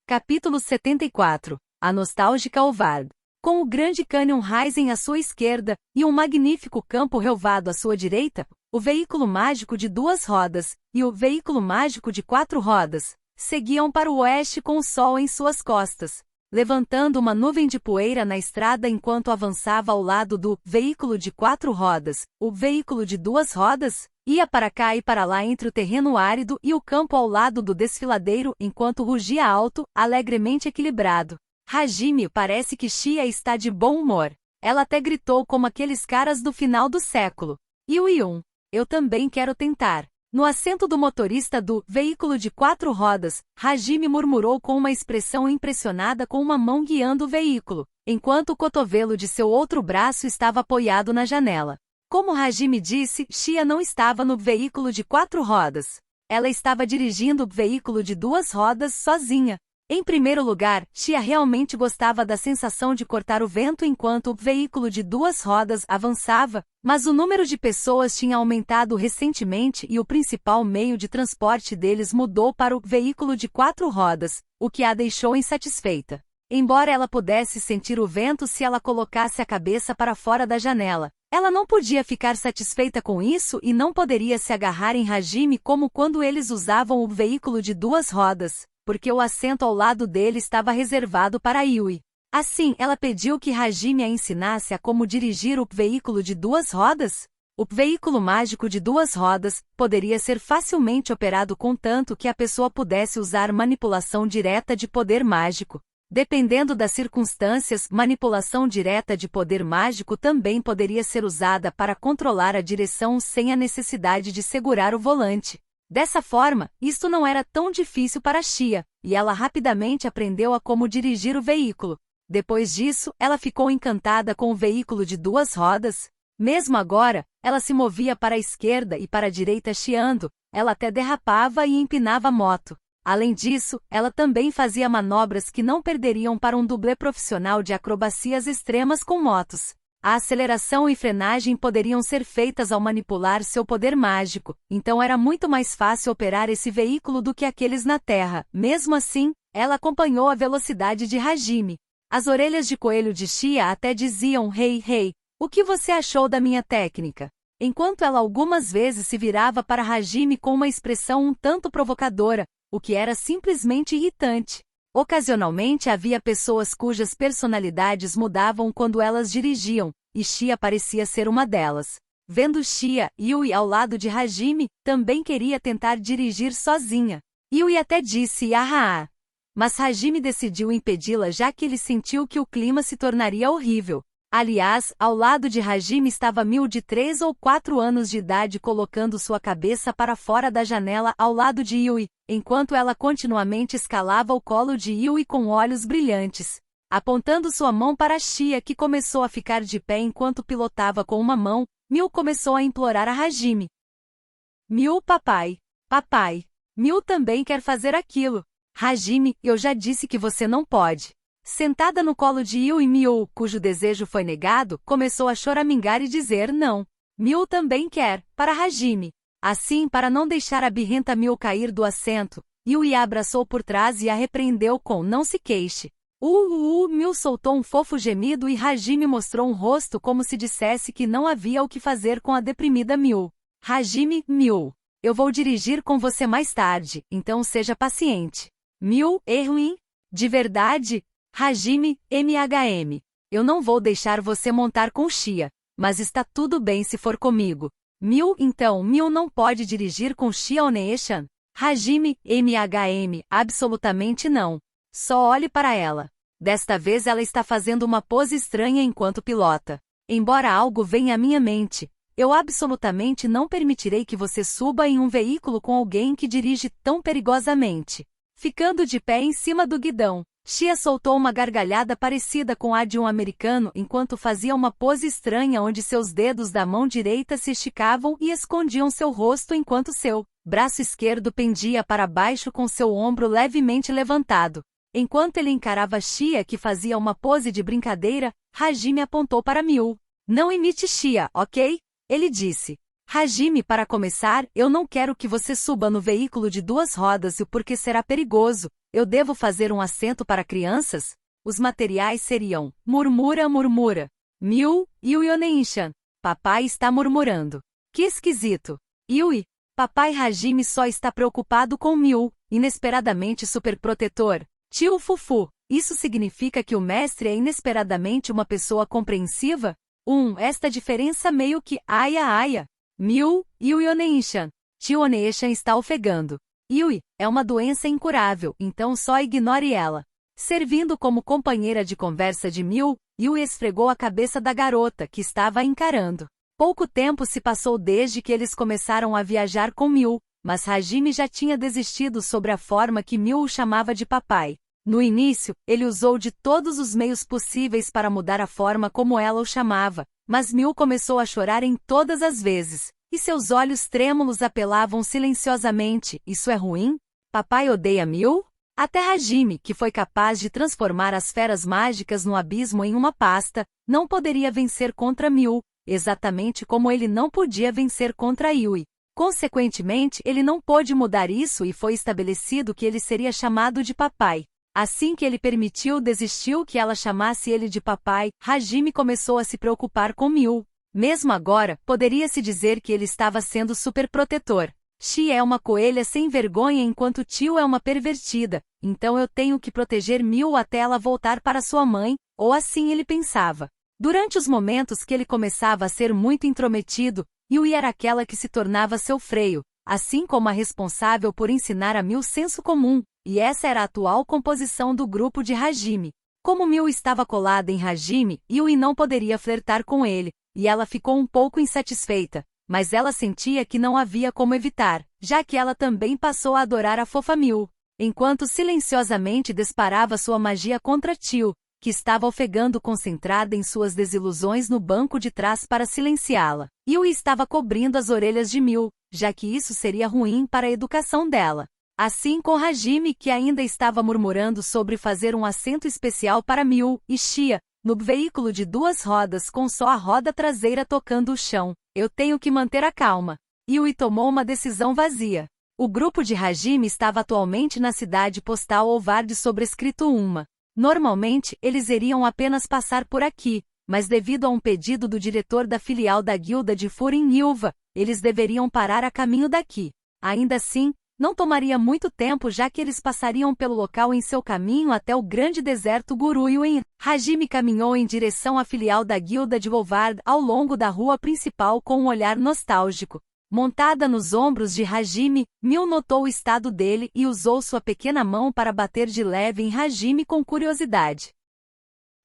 Capítulo 74. A nostálgica Ovard. Com o Grande Canyon Rising à sua esquerda, e um magnífico campo relvado à sua direita, o veículo mágico de 2 rodas, e o veículo mágico de 4 rodas, seguiam para o oeste com o sol em suas costas, levantando uma nuvem de poeira na estrada enquanto avançava ao lado do veículo de 4 rodas. O veículo de 2 rodas ia para cá e para lá entre o terreno árido e o campo ao lado do desfiladeiro enquanto rugia alto, alegremente equilibrado. Hajime, parece que Shia está de bom humor. Ela até gritou como aqueles caras do final do século. Yui-un, eu também quero tentar. No assento do motorista do veículo de 4 rodas, Hajime murmurou com uma expressão impressionada com uma mão guiando o veículo, enquanto o cotovelo de seu outro braço estava apoiado na janela. Como Hajime disse, Shia não estava no veículo de 4 rodas. Ela estava dirigindo o veículo de 2 rodas sozinha. Em primeiro lugar, Shia realmente gostava da sensação de cortar o vento enquanto o veículo de 2 rodas avançava, mas o número de pessoas tinha aumentado recentemente e o principal meio de transporte deles mudou para o veículo de 4 rodas, o que a deixou insatisfeita. Embora ela pudesse sentir o vento se ela colocasse a cabeça para fora da janela, ela não podia ficar satisfeita com isso e não poderia se agarrar em Hajime como quando eles usavam o veículo de 2 rodas, porque o assento ao lado dele estava reservado para Yui. Assim, ela pediu que Hajime a ensinasse a como dirigir o veículo de 2 rodas. O veículo mágico de 2 rodas poderia ser facilmente operado contanto que a pessoa pudesse usar manipulação direta de poder mágico. Dependendo das circunstâncias, manipulação direta de poder mágico também poderia ser usada para controlar a direção sem a necessidade de segurar o volante. Dessa forma, isto não era tão difícil para Shia, e ela rapidamente aprendeu a como dirigir o veículo. Depois disso, ela ficou encantada com o veículo de 2 rodas. Mesmo agora, ela se movia para a esquerda e para a direita chiando, ela até derrapava e empinava a moto. Além disso, ela também fazia manobras que não perderiam para um dublê profissional de acrobacias extremas com motos. A aceleração e frenagem poderiam ser feitas ao manipular seu poder mágico, então era muito mais fácil operar esse veículo do que aqueles na Terra. Mesmo assim, ela acompanhou a velocidade de Hajime. As orelhas de coelho de Shia até diziam: "Hey, hey, o que você achou da minha técnica?" Enquanto ela algumas vezes se virava para Hajime com uma expressão um tanto provocadora, o que era simplesmente irritante. Ocasionalmente havia pessoas cujas personalidades mudavam quando elas dirigiam, e Shia parecia ser uma delas. Vendo Shia, Yui ao lado de Hajime, também queria tentar dirigir sozinha. Yui até disse "ah". Mas Hajime decidiu impedi-la já que ele sentiu que o clima se tornaria horrível. Aliás, ao lado de Hajime estava Miu de 3 ou 4 anos de idade colocando sua cabeça para fora da janela ao lado de Yui, enquanto ela continuamente escalava o colo de Yui com olhos brilhantes. Apontando sua mão para Shia que começou a ficar de pé enquanto pilotava com uma mão, Miu começou a implorar a Hajime. "Miu, papai. Papai. Miu também quer fazer aquilo. Hajime, eu já disse que você não pode." Sentada no colo de Yui, Miu, cujo desejo foi negado, começou a choramingar e dizer não. Miu também quer, para Hajime. Assim, para não deixar a birrenta Miu cair do assento, Yui a abraçou por trás e a repreendeu com "não se queixe." Miu soltou um fofo gemido e Hajime mostrou um rosto como se dissesse que não havia o que fazer com a deprimida Miu. Hajime, Miu, eu vou dirigir com você mais tarde, então seja paciente. Miu, Erwin, de verdade? Hajime, MHM. Eu não vou deixar você montar com Shia, mas está tudo bem se for comigo. Miu, então Miu não pode dirigir com Shia Oneeshan? Hajime, MHM, absolutamente não. Só olhe para ela. Desta vez ela está fazendo uma pose estranha enquanto pilota. Embora algo venha à minha mente, eu absolutamente não permitirei que você suba em um veículo com alguém que dirige tão perigosamente. Ficando de pé em cima do guidão, Shia soltou uma gargalhada parecida com a de um americano enquanto fazia uma pose estranha onde seus dedos da mão direita se esticavam e escondiam seu rosto enquanto seu braço esquerdo pendia para baixo com seu ombro levemente levantado. Enquanto ele encarava Shia que fazia uma pose de brincadeira, Hajime apontou para Miu. "Não imite Shia, ok?" Ele disse. "Hajime, para começar, eu não quero que você suba no veículo de 2 rodas porque será perigoso, Eu devo fazer um assento para crianças? Os materiais seriam: murmura, murmura. Miu, Yui Oneishan. Papai está murmurando. Que esquisito. Yui. Papai Hajime só está preocupado com Miu, inesperadamente superprotetor. Tio Fufu. Isso significa que o mestre é inesperadamente uma pessoa compreensiva? Esta diferença meio que aia. Miu, Yui Oneishan. Tio Oneishan está ofegando. Yui, é uma doença incurável, então só ignore ela. Servindo como companheira de conversa de Miu, Yui esfregou a cabeça da garota, que estava a encarando. Pouco tempo se passou desde que eles começaram a viajar com Miu, mas Hajime já tinha desistido sobre a forma que Miu o chamava de papai. No início, ele usou de todos os meios possíveis para mudar a forma como ela o chamava, mas Miu começou a chorar em todas as vezes, e seus olhos trêmulos apelavam silenciosamente: isso é ruim? Papai odeia Miu? Até Hajime, que foi capaz de transformar as feras mágicas no abismo em uma pasta, não poderia vencer contra Miu, exatamente como ele não podia vencer contra Yui. Consequentemente, ele não pôde mudar isso e foi estabelecido que ele seria chamado de papai. Assim que ele desistiu que ela chamasse ele de papai, Hajime começou a se preocupar com Miu. Mesmo agora, poderia-se dizer que ele estava sendo superprotetor. Shi é uma coelha sem vergonha enquanto Tio é uma pervertida, então eu tenho que proteger Miu até ela voltar para sua mãe, ou assim ele pensava. Durante os momentos que ele começava a ser muito intrometido, Yui era aquela que se tornava seu freio, assim como a responsável por ensinar a Miu senso comum, e essa era a atual composição do grupo de Hajime. Como Miu estava colada em Hajime, Yui não poderia flertar com ele, e ela ficou um pouco insatisfeita, mas ela sentia que não havia como evitar, já que ela também passou a adorar a fofa Miu, enquanto silenciosamente disparava sua magia contra Tio, que estava ofegando concentrada em suas desilusões no banco de trás para silenciá-la. Yui estava cobrindo as orelhas de Miu, já que isso seria ruim para a educação dela. Assim com Hajime, que ainda estava murmurando sobre fazer um assento especial para Miu, e Shia, no veículo de 2 rodas com só a roda traseira tocando o chão. Eu tenho que manter a calma. Yui tomou uma decisão vazia. O grupo de Hajime estava atualmente na cidade postal Olvard sobrescrito 1. Normalmente, eles iriam apenas passar por aqui, mas devido a um pedido do diretor da filial da guilda de Furin Yilva, eles deveriam parar a caminho daqui. Ainda assim, não tomaria muito tempo já que eles passariam pelo local em seu caminho até o grande deserto Guruyuin. Hajime caminhou em direção à filial da guilda de Olvard ao longo da rua principal com um olhar nostálgico. Montada nos ombros de Hajime, Miu notou o estado dele e usou sua pequena mão para bater de leve em Hajime com curiosidade.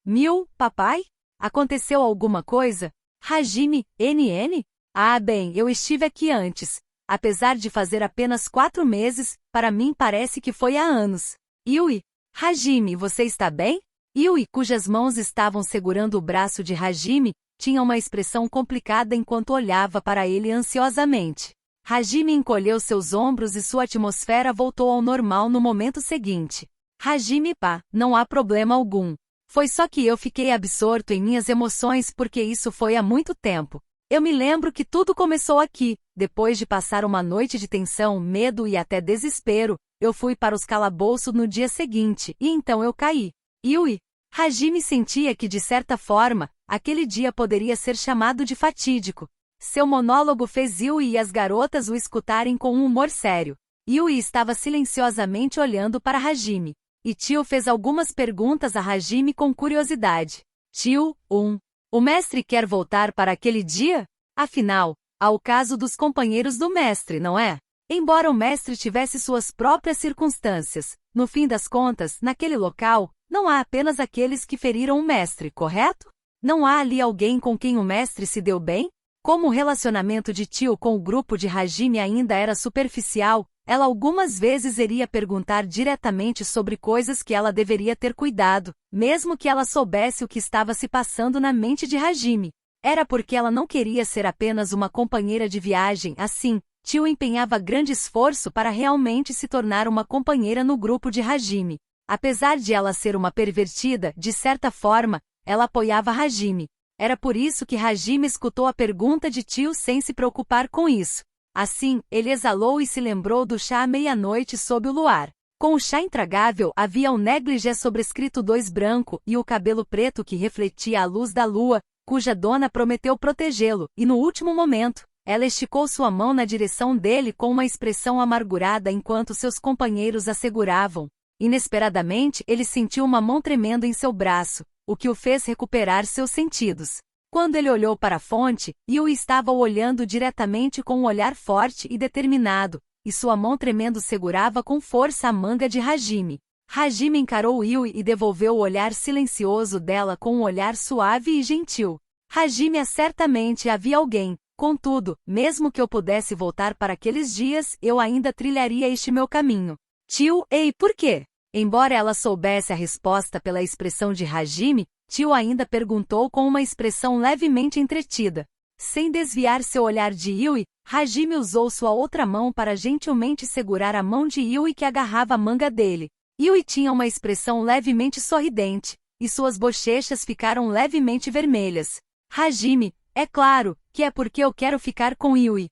Miu, papai? Aconteceu alguma coisa? Hajime, NN? Ah bem, eu estive aqui antes. Apesar de fazer apenas 4 meses, para mim parece que foi há anos. Yui. Hajime, você está bem? Yui, cujas mãos estavam segurando o braço de Hajime, tinha uma expressão complicada enquanto olhava para ele ansiosamente. Hajime encolheu seus ombros e sua atmosfera voltou ao normal no momento seguinte. Hajime, pá, não há problema algum. Foi só que eu fiquei absorto em minhas emoções porque isso foi há muito tempo. Eu me lembro que tudo começou aqui. Depois de passar uma noite de tensão, medo e até desespero, eu fui para os calabouços no dia seguinte, e então eu caí. Yui. Hajime sentia que, de certa forma, aquele dia poderia ser chamado de fatídico. Seu monólogo fez Yui e as garotas o escutarem com um humor sério. Yui estava silenciosamente olhando para Hajime. E Tio fez algumas perguntas a Hajime com curiosidade. Tio, o mestre quer voltar para aquele dia? Afinal, há o caso dos companheiros do mestre, não é? Embora o mestre tivesse suas próprias circunstâncias, no fim das contas, naquele local, não há apenas aqueles que feriram o mestre, correto? Não há ali alguém com quem o mestre se deu bem? Como o relacionamento de Tio com o grupo de Hajime ainda era superficial, ela algumas vezes iria perguntar diretamente sobre coisas que ela deveria ter cuidado, mesmo que ela soubesse o que estava se passando na mente de Hajime. Era porque ela não queria ser apenas uma companheira de viagem, assim, Tio empenhava grande esforço para realmente se tornar uma companheira no grupo de Hajime. Apesar de ela ser uma pervertida, de certa forma, ela apoiava Hajime. Era por isso que Hajime escutou a pergunta de Tio sem se preocupar com isso. Assim, ele exalou e se lembrou do chá à meia-noite sob o luar. Com o chá intragável havia um negligé sobrescrito 2 branco e o cabelo preto que refletia a luz da lua, cuja dona prometeu protegê-lo, e no último momento, ela esticou sua mão na direção dele com uma expressão amargurada enquanto seus companheiros a seguravam. Inesperadamente, ele sentiu uma mão tremendo em seu braço, o que o fez recuperar seus sentidos. Quando ele olhou para a fonte, Yui estava o olhando diretamente com um olhar forte e determinado, e sua mão tremendo segurava com força a manga de Hajime. Hajime encarou Yui e devolveu o olhar silencioso dela com um olhar suave e gentil. Hajime, certamente havia alguém. Contudo, mesmo que eu pudesse voltar para aqueles dias, eu ainda trilharia este meu caminho. Tio, ei, por quê? Embora ela soubesse a resposta pela expressão de Hajime, Tio ainda perguntou com uma expressão levemente entretida. Sem desviar seu olhar de Yui, Hajime usou sua outra mão para gentilmente segurar a mão de Yui que agarrava a manga dele. Yui tinha uma expressão levemente sorridente, e suas bochechas ficaram levemente vermelhas. Hajime, é claro, que é porque eu quero ficar com Yui.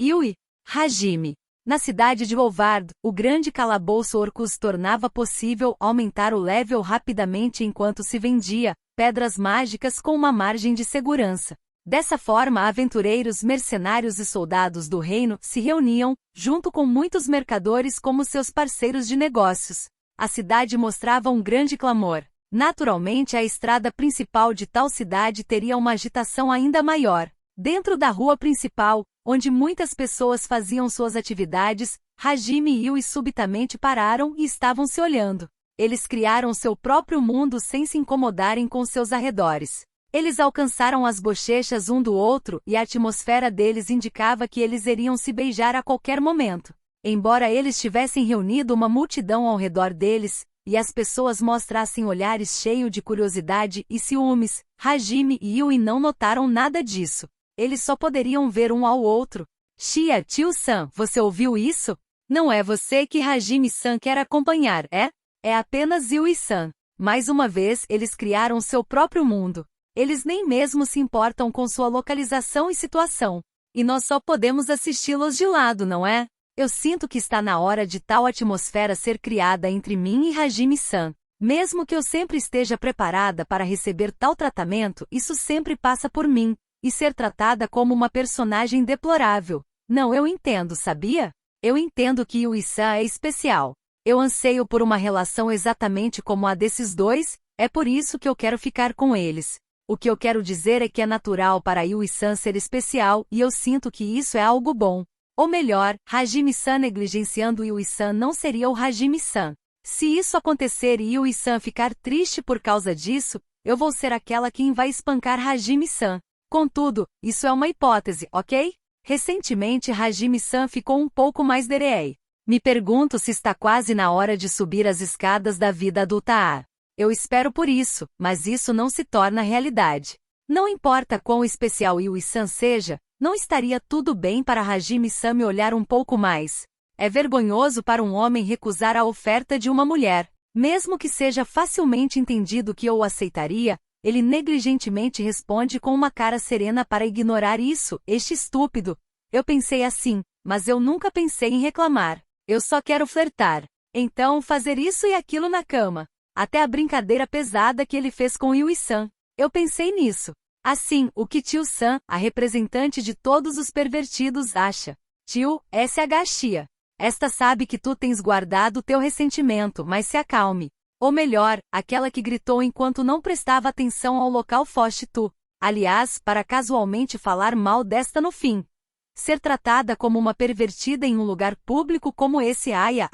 Yui, Hajime. Na cidade de Olvard, o grande calabouço Orcus tornava possível aumentar o level rapidamente enquanto se vendia pedras mágicas com uma margem de segurança. Dessa forma, aventureiros, mercenários e soldados do reino se reuniam, junto com muitos mercadores como seus parceiros de negócios. A cidade mostrava um grande clamor. Naturalmente, a estrada principal de tal cidade teria uma agitação ainda maior. Dentro da rua principal, onde muitas pessoas faziam suas atividades, Hajime e Yui subitamente pararam e estavam se olhando. Eles criaram seu próprio mundo sem se incomodarem com seus arredores. Eles alcançaram as bochechas um do outro e a atmosfera deles indicava que eles iriam se beijar a qualquer momento. Embora eles tivessem reunido uma multidão ao redor deles, e as pessoas mostrassem olhares cheios de curiosidade e ciúmes, Hajime e Yui não notaram nada disso. Eles só poderiam ver um ao outro. Shia, tio-san, você ouviu isso? Não é você que Hajime-san quer acompanhar, é? É apenas Yui-san. Mais uma vez, eles criaram seu próprio mundo. Eles nem mesmo se importam com sua localização e situação. E nós só podemos assisti-los de lado, não é? Eu sinto que está na hora de tal atmosfera ser criada entre mim e Hajime-san. Mesmo que eu sempre esteja preparada para receber tal tratamento, isso sempre passa por mim. E ser tratada como uma personagem deplorável. Não, eu entendo, sabia? Eu entendo que Yui-san é especial. Eu anseio por uma relação exatamente como a desses dois, é por isso que eu quero ficar com eles. O que eu quero dizer é que é natural para Yui-san ser especial e eu sinto que isso é algo bom. Ou melhor, Hajime-san negligenciando Yui-san não seria o Hajime-san. Se isso acontecer e Yui-san ficar triste por causa disso, eu vou ser aquela quem vai espancar Hajime-san. Contudo, isso é uma hipótese, ok? Recentemente Hajime-san ficou um pouco mais dereei. Me pergunto se está quase na hora de subir as escadas da vida adulta. Eu espero por isso, mas isso não se torna realidade. Não importa quão especial Yui-san seja, não estaria tudo bem para Hajime-san me olhar um pouco mais. É vergonhoso para um homem recusar a oferta de uma mulher. Mesmo que seja facilmente entendido que eu o aceitaria, ele negligentemente responde com uma cara serena para ignorar isso, este estúpido. Eu pensei assim, mas eu nunca pensei em reclamar. Eu só quero flertar. Então fazer isso e aquilo na cama. Até a brincadeira pesada que ele fez com Yui-san. Eu pensei nisso. Assim, o que tio-san, a representante de todos os pervertidos, acha? Tio, SH Shia. Esta sabe que tu tens guardado teu ressentimento, mas se acalme. Ou melhor, aquela que gritou enquanto não prestava atenção ao local foste tu. Aliás, para casualmente falar mal desta no fim. Ser tratada como uma pervertida em um lugar público como esse, aia.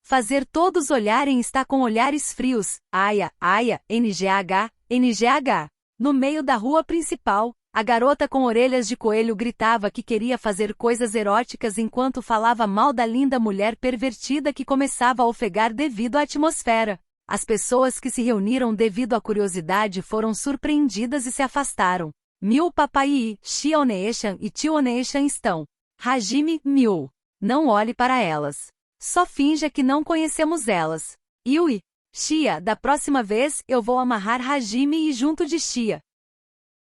Fazer todos olharem está com olhares frios, aia, NGH. No meio da rua principal, a garota com orelhas de coelho gritava que queria fazer coisas eróticas enquanto falava mal da linda mulher pervertida que começava a ofegar devido à atmosfera. As pessoas que se reuniram devido à curiosidade foram surpreendidas e se afastaram. Miu Papai, Shia Oneeshan e Tio Oneeshan estão. Hajime, Miu. Não olhe para elas. Só finja que não conhecemos elas. Yui, Shia, da próxima vez eu vou amarrar Hajime e junto de Shia.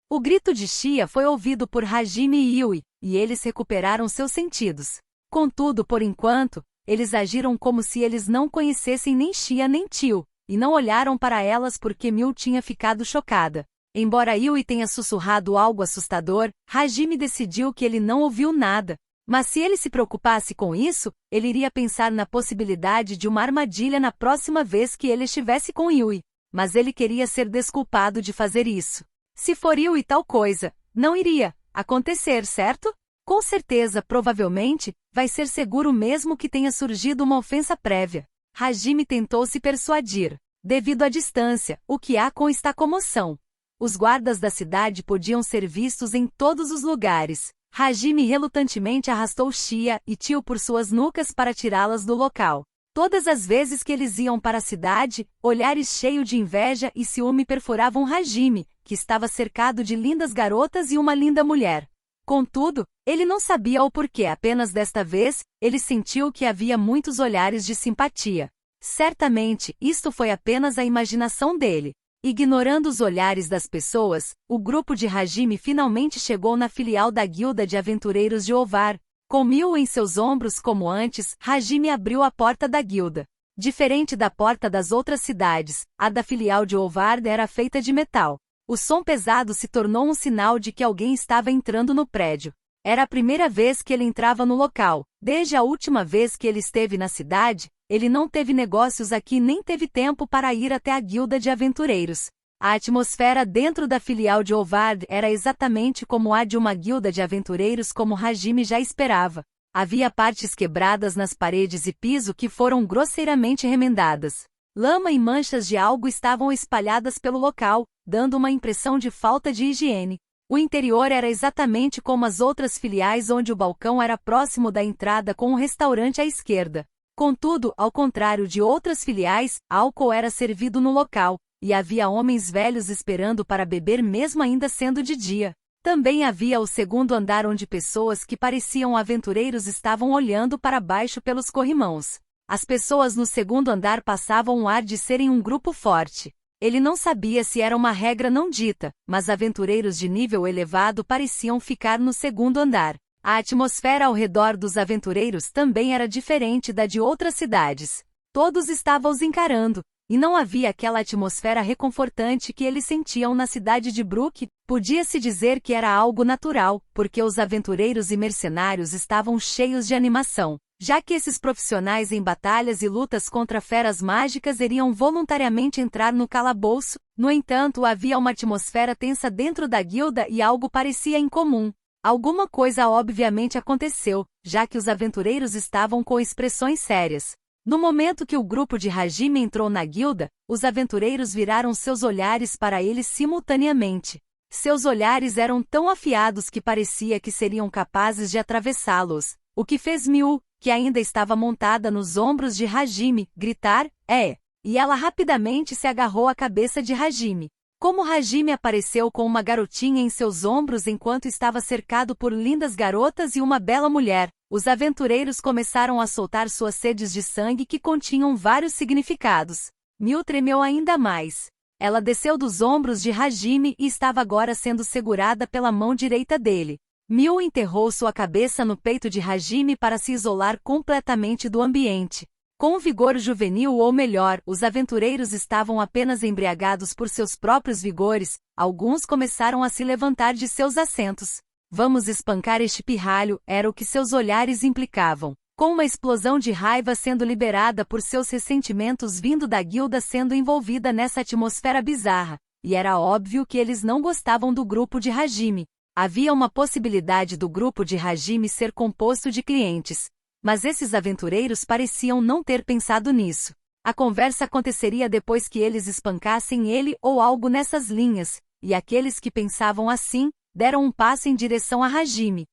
O grito de Shia foi ouvido por Hajime e Yui, e eles recuperaram seus sentidos. Contudo, por enquanto, eles agiram como se eles não conhecessem nem Xia nem Tio, e não olharam para elas porque Miu tinha ficado chocada. Embora Yui tenha sussurrado algo assustador, Hajime decidiu que ele não ouviu nada. Mas se ele se preocupasse com isso, ele iria pensar na possibilidade de uma armadilha na próxima vez que ele estivesse com Yui. Mas ele queria ser desculpado de fazer isso. Se for Yui tal coisa, não iria acontecer, certo? Com certeza, provavelmente, vai ser seguro mesmo que tenha surgido uma ofensa prévia. Hajime tentou se persuadir. Devido à distância, o que há com esta comoção? Os guardas da cidade podiam ser vistos em todos os lugares. Hajime relutantemente arrastou Xia e Tio por suas nucas para tirá-las do local. Todas as vezes que eles iam para a cidade, olhares cheios de inveja e ciúme perfuravam Hajime, que estava cercado de lindas garotas e uma linda mulher. Contudo, ele não sabia o porquê, apenas desta vez, ele sentiu que havia muitos olhares de simpatia. Certamente, isto foi apenas a imaginação dele. Ignorando os olhares das pessoas, o grupo de Hajime finalmente chegou na filial da Guilda de Aventureiros de Ovar. Com Miu em seus ombros como antes, Hajime abriu a porta da guilda. Diferente da porta das outras cidades, a da filial de Ovar era feita de metal. O som pesado se tornou um sinal de que alguém estava entrando no prédio. Era a primeira vez que ele entrava no local. Desde a última vez que ele esteve na cidade, ele não teve negócios aqui nem teve tempo para ir até a Guilda de Aventureiros. A atmosfera dentro da filial de Ovard era exatamente como a de uma guilda de aventureiros como Hajime já esperava. Havia partes quebradas nas paredes e piso que foram grosseiramente remendadas. Lama e manchas de algo estavam espalhadas pelo local, dando uma impressão de falta de higiene. O interior era exatamente como as outras filiais onde o balcão era próximo da entrada com um restaurante à esquerda. Contudo, ao contrário de outras filiais, álcool era servido no local, e havia homens velhos esperando para beber mesmo ainda sendo de dia. Também havia o segundo andar onde pessoas que pareciam aventureiros estavam olhando para baixo pelos corrimãos. As pessoas no segundo andar passavam o ar de serem um grupo forte. Ele não sabia se era uma regra não dita, mas aventureiros de nível elevado pareciam ficar no segundo andar. A atmosfera ao redor dos aventureiros também era diferente da de outras cidades. Todos estavam os encarando, e não havia aquela atmosfera reconfortante que eles sentiam na cidade de Brook. Podia-se dizer que era algo natural, porque os aventureiros e mercenários estavam cheios de animação, já que esses profissionais em batalhas e lutas contra feras mágicas iriam voluntariamente entrar no calabouço. No entanto, havia uma atmosfera tensa dentro da guilda e algo parecia incomum. Alguma coisa obviamente aconteceu, já que os aventureiros estavam com expressões sérias. No momento que o grupo de Hajime entrou na guilda, os aventureiros viraram seus olhares para ele simultaneamente. Seus olhares eram tão afiados que parecia que seriam capazes de atravessá-los, o que fez Miu, que ainda estava montada nos ombros de Hajime, gritar, "É!" E ela rapidamente se agarrou à cabeça de Hajime. Como Hajime apareceu com uma garotinha em seus ombros enquanto estava cercado por lindas garotas e uma bela mulher, os aventureiros começaram a soltar suas sedes de sangue que continham vários significados. Miu tremeu ainda mais. Ela desceu dos ombros de Hajime e estava agora sendo segurada pela mão direita dele. Miu enterrou sua cabeça no peito de Hajime para se isolar completamente do ambiente. Com vigor juvenil ou melhor, os aventureiros estavam apenas embriagados por seus próprios vigores, alguns começaram a se levantar de seus assentos. "Vamos espancar este pirralho", era o que seus olhares implicavam. Com uma explosão de raiva sendo liberada por seus ressentimentos vindo da guilda sendo envolvida nessa atmosfera bizarra, e era óbvio que eles não gostavam do grupo de Hajime. Havia uma possibilidade do grupo de Hajime ser composto de clientes. Mas esses aventureiros pareciam não ter pensado nisso. A conversa aconteceria depois que eles espancassem ele ou algo nessas linhas, e aqueles que pensavam assim, deram um passo em direção a Hajime.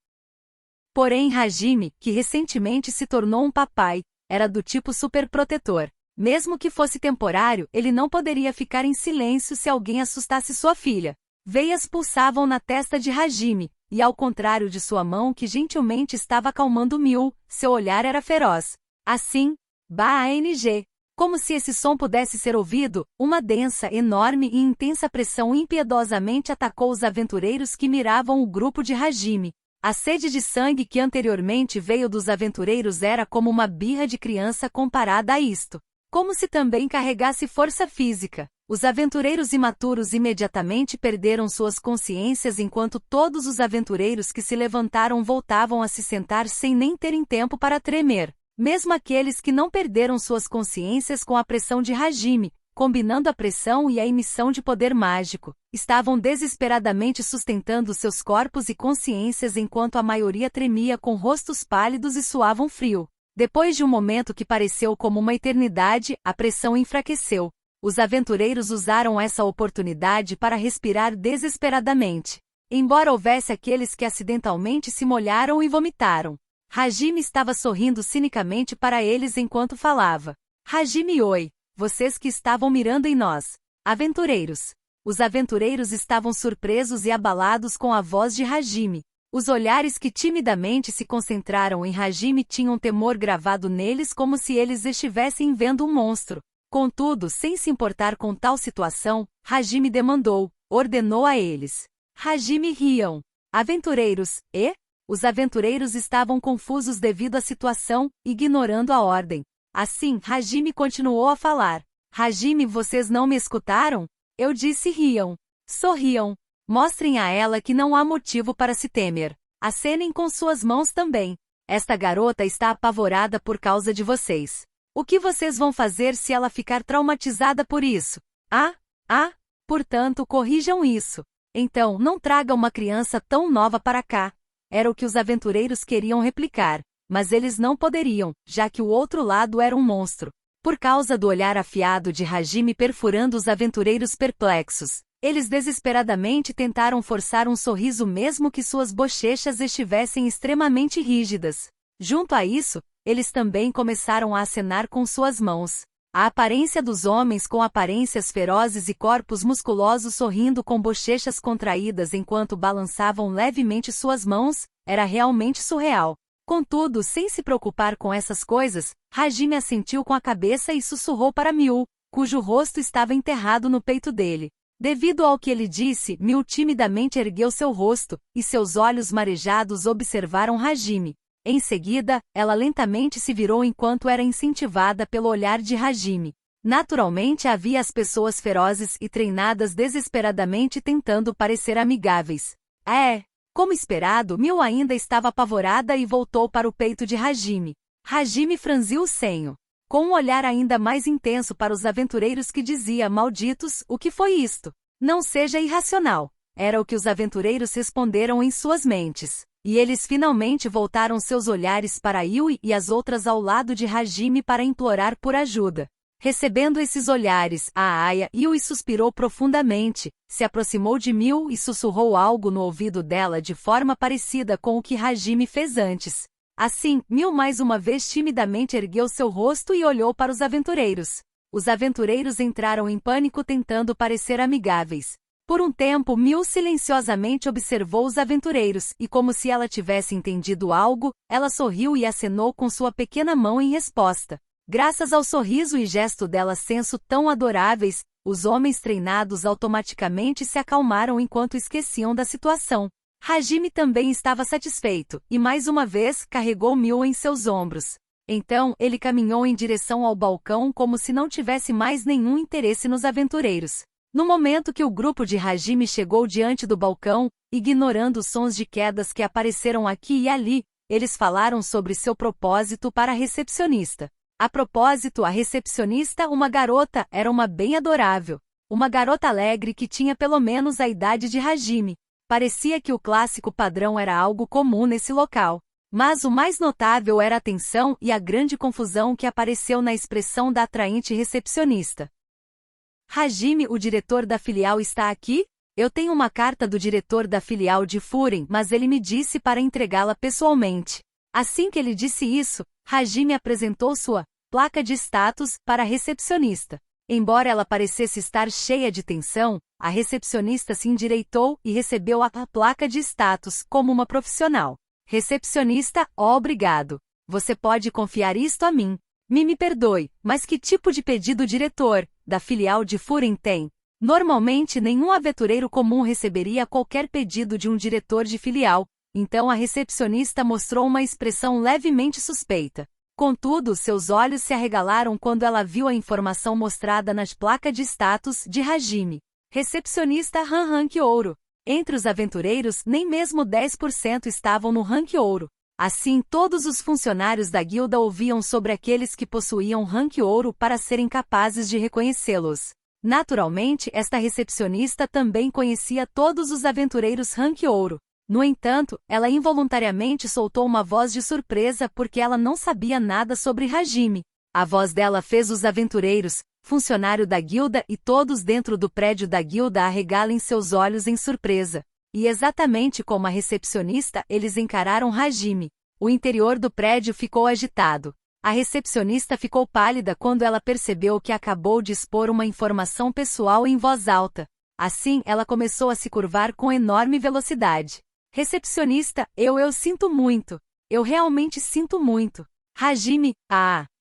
Porém Hajime, que recentemente se tornou um papai, era do tipo superprotetor. Mesmo que fosse temporário, ele não poderia ficar em silêncio se alguém assustasse sua filha. Veias pulsavam na testa de Hajime, e ao contrário de sua mão que gentilmente estava acalmando Miu, seu olhar era feroz. Assim, Bang! Como se esse som pudesse ser ouvido, uma densa, enorme e intensa pressão impiedosamente atacou os aventureiros que miravam o grupo de Hajime. A sede de sangue que anteriormente veio dos aventureiros era como uma birra de criança comparada a isto. Como se também carregasse força física. Os aventureiros imaturos imediatamente perderam suas consciências enquanto todos os aventureiros que se levantaram voltavam a se sentar sem nem terem tempo para tremer. Mesmo aqueles que não perderam suas consciências com a pressão de Hajime, combinando a pressão e a emissão de poder mágico, estavam desesperadamente sustentando seus corpos e consciências enquanto a maioria tremia com rostos pálidos e suavam frio. Depois de um momento que pareceu como uma eternidade, a pressão enfraqueceu. Os aventureiros usaram essa oportunidade para respirar desesperadamente. Embora houvesse aqueles que acidentalmente se molharam e vomitaram, Hajime estava sorrindo cinicamente para eles enquanto falava. Hajime, oi, vocês que estavam mirando em nós. Aventureiros. Os aventureiros estavam surpresos e abalados com a voz de Hajime. Os olhares que timidamente se concentraram em Hajime tinham temor gravado neles como se eles estivessem vendo um monstro. Contudo, sem se importar com tal situação, Hajime ordenou a eles. Hajime, riam. Aventureiros, e? Os aventureiros estavam confusos devido à situação, ignorando a ordem. Assim, Hajime continuou a falar. Hajime, vocês não me escutaram? Eu disse riam. Sorriam. Mostrem a ela que não há motivo para se temer. Acenem com suas mãos também. Esta garota está apavorada por causa de vocês. O que vocês vão fazer se ela ficar traumatizada por isso? Portanto, corrijam isso. Então, não traga uma criança tão nova para cá. Era o que os aventureiros queriam replicar, mas eles não poderiam, já que o outro lado era um monstro. Por causa do olhar afiado de Hajime perfurando os aventureiros perplexos, eles desesperadamente tentaram forçar um sorriso mesmo que suas bochechas estivessem extremamente rígidas. Junto a isso, eles também começaram a acenar com suas mãos. A aparência dos homens com aparências ferozes e corpos musculosos sorrindo com bochechas contraídas enquanto balançavam levemente suas mãos, era realmente surreal. Contudo, sem se preocupar com essas coisas, Hajime assentiu com a cabeça e sussurrou para Miu, cujo rosto estava enterrado no peito dele. Devido ao que ele disse, Miu timidamente ergueu seu rosto, e seus olhos marejados observaram Hajime. Em seguida, ela lentamente se virou enquanto era incentivada pelo olhar de Hajime. Naturalmente havia as pessoas ferozes e treinadas desesperadamente tentando parecer amigáveis. Como esperado, Miu ainda estava apavorada e voltou para o peito de Hajime. Hajime franziu o senho, com um olhar ainda mais intenso para os aventureiros que dizia: malditos, o que foi isto? Não seja irracional. Era o que os aventureiros responderam em suas mentes. E eles finalmente voltaram seus olhares para Yui e as outras ao lado de Hajime para implorar por ajuda. Recebendo esses olhares, a Aya, Yui suspirou profundamente, se aproximou de Miu e sussurrou algo no ouvido dela de forma parecida com o que Hajime fez antes. Assim, Miu mais uma vez timidamente ergueu seu rosto e olhou para os aventureiros. Os aventureiros entraram em pânico tentando parecer amigáveis. Por um tempo, Miu silenciosamente observou os aventureiros, e como se ela tivesse entendido algo, ela sorriu e acenou com sua pequena mão em resposta. Graças ao sorriso e gesto dela senso tão adoráveis, os homens treinados automaticamente se acalmaram enquanto esqueciam da situação. Hajime também estava satisfeito, e mais uma vez, carregou Miu em seus ombros. Então, ele caminhou em direção ao balcão como se não tivesse mais nenhum interesse nos aventureiros. No momento que o grupo de Hajime chegou diante do balcão, ignorando os sons de quedas que apareceram aqui e ali, eles falaram sobre seu propósito para a recepcionista. A propósito, a recepcionista, uma garota, era uma bem adorável. Uma garota alegre que tinha pelo menos a idade de Hajime. Parecia que o clássico padrão era algo comum nesse local. Mas o mais notável era a tensão e a grande confusão que apareceu na expressão da atraente recepcionista. Hajime, o diretor da filial está aqui? Eu tenho uma carta do diretor da filial de Furen, mas ele me disse para entregá-la pessoalmente. Assim que ele disse isso, Hajime apresentou sua placa de status para a recepcionista. Embora ela parecesse estar cheia de tensão, a recepcionista se endireitou e recebeu a placa de status como uma profissional. Recepcionista, obrigado. Você pode confiar isto a mim. Me perdoe, mas que tipo de pedido o diretor da filial de Furen tem? Normalmente nenhum aventureiro comum receberia qualquer pedido de um diretor de filial, Então a recepcionista mostrou uma expressão levemente suspeita. Contudo, seus olhos se arregalaram quando ela viu a informação mostrada na placa de status de Hajime. Recepcionista Rank Ouro. Entre os aventureiros, nem mesmo 10% estavam no Rank Ouro. Assim, todos os funcionários da guilda ouviam sobre aqueles que possuíam Rank Ouro para serem capazes de reconhecê-los. Naturalmente, esta recepcionista também conhecia todos os aventureiros Rank Ouro. No entanto, ela involuntariamente soltou uma voz de surpresa porque ela não sabia nada sobre Hajime. A voz dela fez os aventureiros, funcionário da guilda e todos dentro do prédio da guilda arregalem seus olhos em surpresa. E exatamente como a recepcionista, eles encararam Hajime. O interior do prédio ficou agitado. A recepcionista ficou pálida quando ela percebeu que acabou de expor uma informação pessoal em voz alta. Assim, ela começou a se curvar com enorme velocidade. Recepcionista, eu sinto muito. Eu realmente sinto muito. Hajime,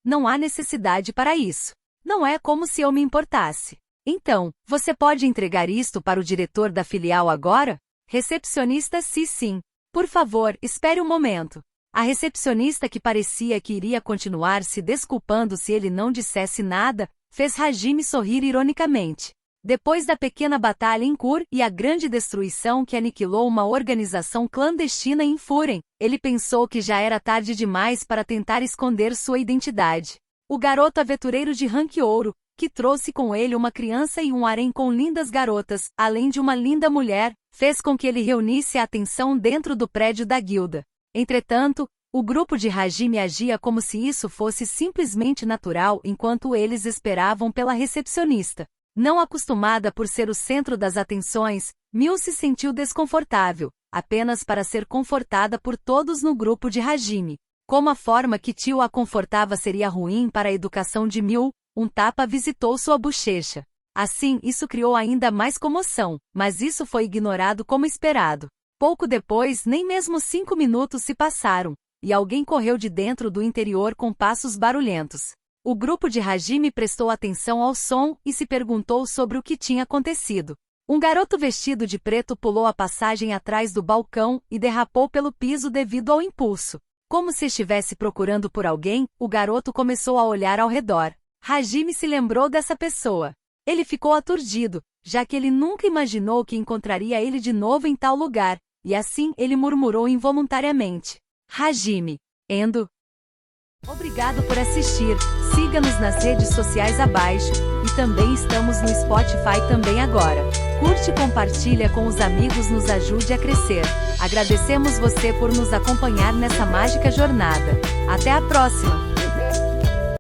não há necessidade para isso. Não é como se eu me importasse. Então, você pode entregar isto para o diretor da filial agora? Recepcionista, sim. Por favor, espere um momento. A recepcionista, que parecia que iria continuar se desculpando se ele não dissesse nada, fez Hajime sorrir ironicamente. Depois da pequena batalha em Kur e a grande destruição que aniquilou uma organização clandestina em Furen, ele pensou que já era tarde demais para tentar esconder sua identidade. O garoto aventureiro de Rank Ouro, que trouxe com ele uma criança e um harém com lindas garotas, além de uma linda mulher, fez com que ele reunisse a atenção dentro do prédio da guilda. Entretanto, o grupo de Hajime agia como se isso fosse simplesmente natural enquanto eles esperavam pela recepcionista. Não acostumada por ser o centro das atenções, Miu se sentiu desconfortável, apenas para ser confortada por todos no grupo de Hajime. Como a forma que Tio a confortava seria ruim para a educação de Miu, um tapa visitou sua bochecha. Assim, isso criou ainda mais comoção, mas isso foi ignorado como esperado. Pouco depois, nem mesmo 5 minutos se passaram, e alguém correu de dentro do interior com passos barulhentos. O grupo de Hajime prestou atenção ao som e se perguntou sobre o que tinha acontecido. Um garoto vestido de preto pulou a passagem atrás do balcão e derrapou pelo piso devido ao impulso. Como se estivesse procurando por alguém, o garoto começou a olhar ao redor. Hajime se lembrou dessa pessoa. Ele ficou aturdido, já que ele nunca imaginou que encontraria ele de novo em tal lugar, e assim ele murmurou involuntariamente. Hajime. Endo. Obrigado por assistir, siga-nos nas redes sociais abaixo, e também estamos no Spotify também agora. Curte e compartilha com os amigos, nos ajude a crescer. Agradecemos você por nos acompanhar nessa mágica jornada. Até a próxima!